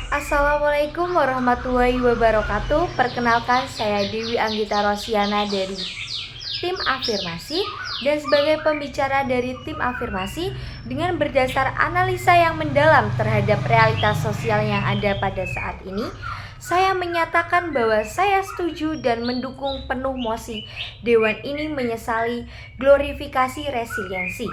Assalamualaikum warahmatullahi wabarakatuh. Perkenalkan, saya Dewi Anggita Rosiana dari tim afirmasi dan sebagai pembicara dari tim afirmasi dengan berdasar analisa yang mendalam terhadap realitas sosial yang ada pada saat ini, saya menyatakan bahwa saya setuju dan mendukung penuh mosi Dewan ini menyesali glorifikasi resiliensi.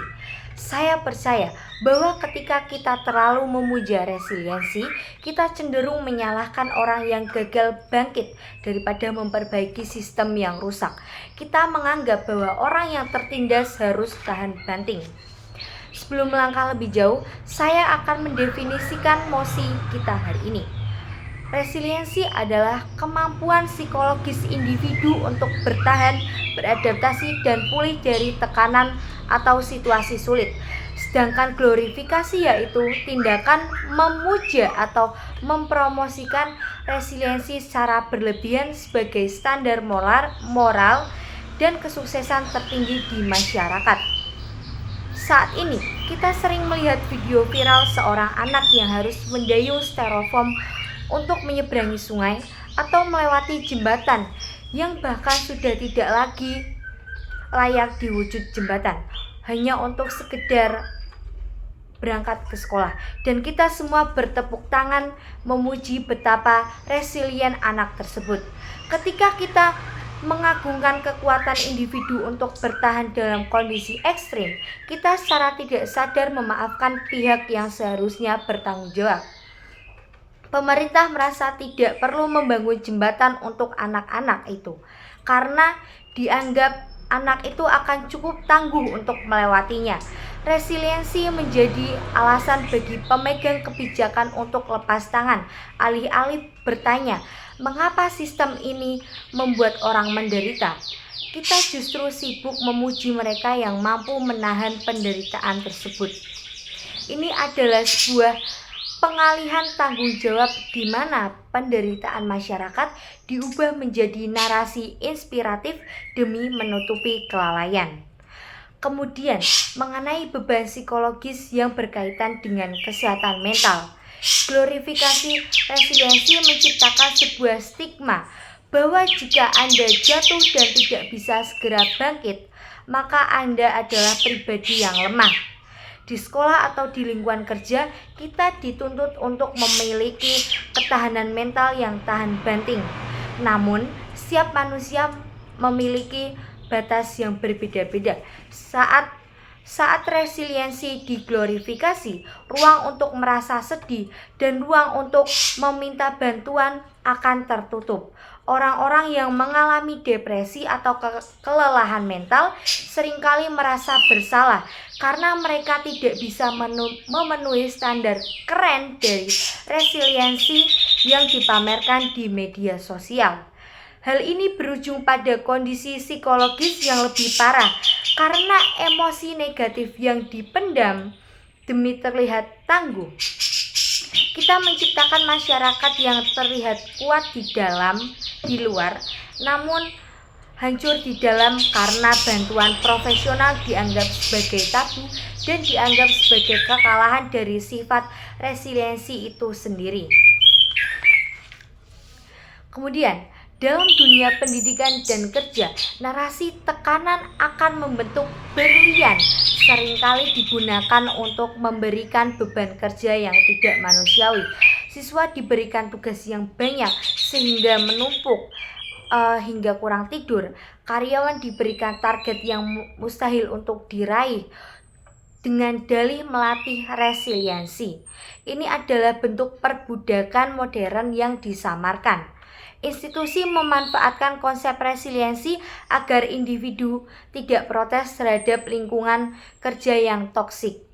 Saya percaya bahwa ketika kita terlalu memuja resiliensi, kita cenderung menyalahkan orang yang gagal bangkit daripada memperbaiki sistem yang rusak. Kita menganggap bahwa orang yang tertindas harus tahan banting. Sebelum melangkah lebih jauh, saya akan mendefinisikan mosi kita hari ini. Resiliensi adalah kemampuan psikologis individu untuk bertahan, beradaptasi, dan pulih dari tekanan atau situasi sulit. Sedangkan glorifikasi yaitu tindakan memuja atau mempromosikan resiliensi secara berlebihan sebagai standar moral dan kesuksesan tertinggi di masyarakat. Saat ini, kita sering melihat video viral seorang anak yang harus mendayung styrofoam untuk menyeberangi sungai atau melewati jembatan yang bahkan sudah tidak lagi layak diwujud jembatan, hanya untuk sekedar berangkat ke sekolah. Dan kita semua bertepuk tangan memuji betapa resilient anak tersebut. Ketika kita mengagungkan kekuatan individu untuk bertahan dalam kondisi ekstrim, kita secara tidak sadar memaafkan pihak yang seharusnya bertanggung jawab. Pemerintah merasa tidak perlu membangun jembatan untuk anak-anak itu karena dianggap anak itu akan cukup tangguh untuk melewatinya. Resiliensi menjadi alasan bagi pemegang kebijakan untuk lepas tangan, alih-alih bertanya, mengapa sistem ini membuat orang menderita? Kita justru sibuk memuji mereka yang mampu menahan penderitaan tersebut. Ini adalah sebuah pengalihan tanggung jawab di mana penderitaan masyarakat diubah menjadi narasi inspiratif demi menutupi kelalaian. Kemudian, mengenai beban psikologis yang berkaitan dengan kesehatan mental, glorifikasi resiliensi menciptakan sebuah stigma bahwa jika Anda jatuh dan tidak bisa segera bangkit, maka Anda adalah pribadi yang lemah. Di sekolah atau di lingkungan kerja, kita dituntut untuk memiliki ketahanan mental yang tahan banting. Namun, setiap manusia memiliki batas yang berbeda-beda. Saat resiliensi diglorifikasi, ruang untuk merasa sedih dan ruang untuk meminta bantuan akan tertutup. Orang-orang yang mengalami depresi atau kelelahan mental seringkali merasa bersalah karena mereka tidak bisa memenuhi standar keren dari resiliensi yang dipamerkan di media sosial. Hal ini berujung pada kondisi psikologis yang lebih parah karena emosi negatif yang dipendam demi terlihat tangguh. Kita menciptakan masyarakat yang terlihat kuat di luar, namun hancur di dalam karena bantuan profesional dianggap sebagai tabu dan dianggap sebagai kekalahan dari sifat resiliensi itu sendiri. Kemudian, dalam dunia pendidikan dan kerja, narasi tekanan akan membentuk berlian seringkali digunakan untuk memberikan beban kerja yang tidak manusiawi. Siswa diberikan tugas yang banyak sehingga menumpuk hingga kurang tidur. Karyawan diberikan target yang mustahil untuk diraih dengan dalih melatih resiliensi. Ini adalah bentuk perbudakan modern yang disamarkan. Institusi memanfaatkan konsep resiliensi agar individu tidak protes terhadap lingkungan kerja yang toksik.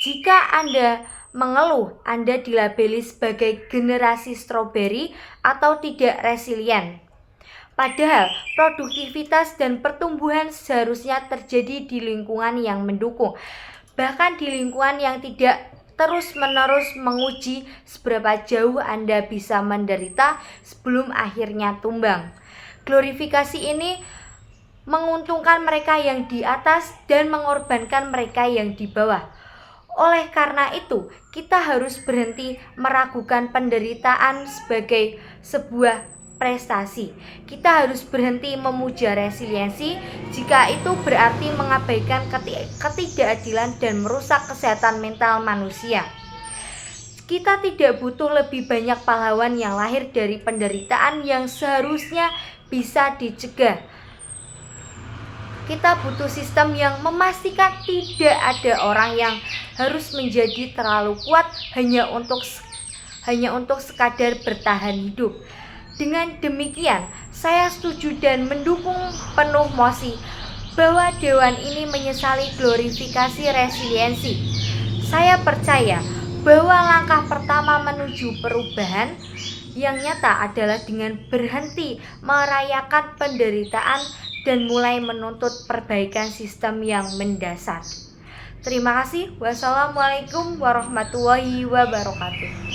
Jika Anda mengeluh, Anda dilabeli sebagai generasi stroberi atau tidak resilient. Padahal produktivitas dan pertumbuhan seharusnya terjadi di lingkungan yang mendukung, bahkan di lingkungan yang tidak terus-menerus menguji seberapa jauh Anda bisa menderita sebelum akhirnya tumbang. Glorifikasi ini menguntungkan mereka yang di atas dan mengorbankan mereka yang di bawah. Oleh karena itu, kita harus berhenti meragukan penderitaan sebagai sebuah prestasi. Kita harus berhenti memuja resiliensi jika itu berarti mengabaikan ketidakadilan dan merusak kesehatan mental manusia. Kita tidak butuh lebih banyak pahlawan yang lahir dari penderitaan yang seharusnya bisa dicegah. Kita butuh sistem yang memastikan tidak ada orang yang harus menjadi terlalu kuat hanya untuk sekadar bertahan hidup. Dengan demikian, saya setuju dan mendukung penuh Mosi bahwa Dewan ini menyesali glorifikasi resiliensi. Saya percaya bahwa langkah pertama menuju perubahan yang nyata adalah dengan berhenti merayakan penderitaan dan mulai menuntut perbaikan sistem yang mendasar. Terima kasih. Wassalamualaikum warahmatullahi wabarakatuh.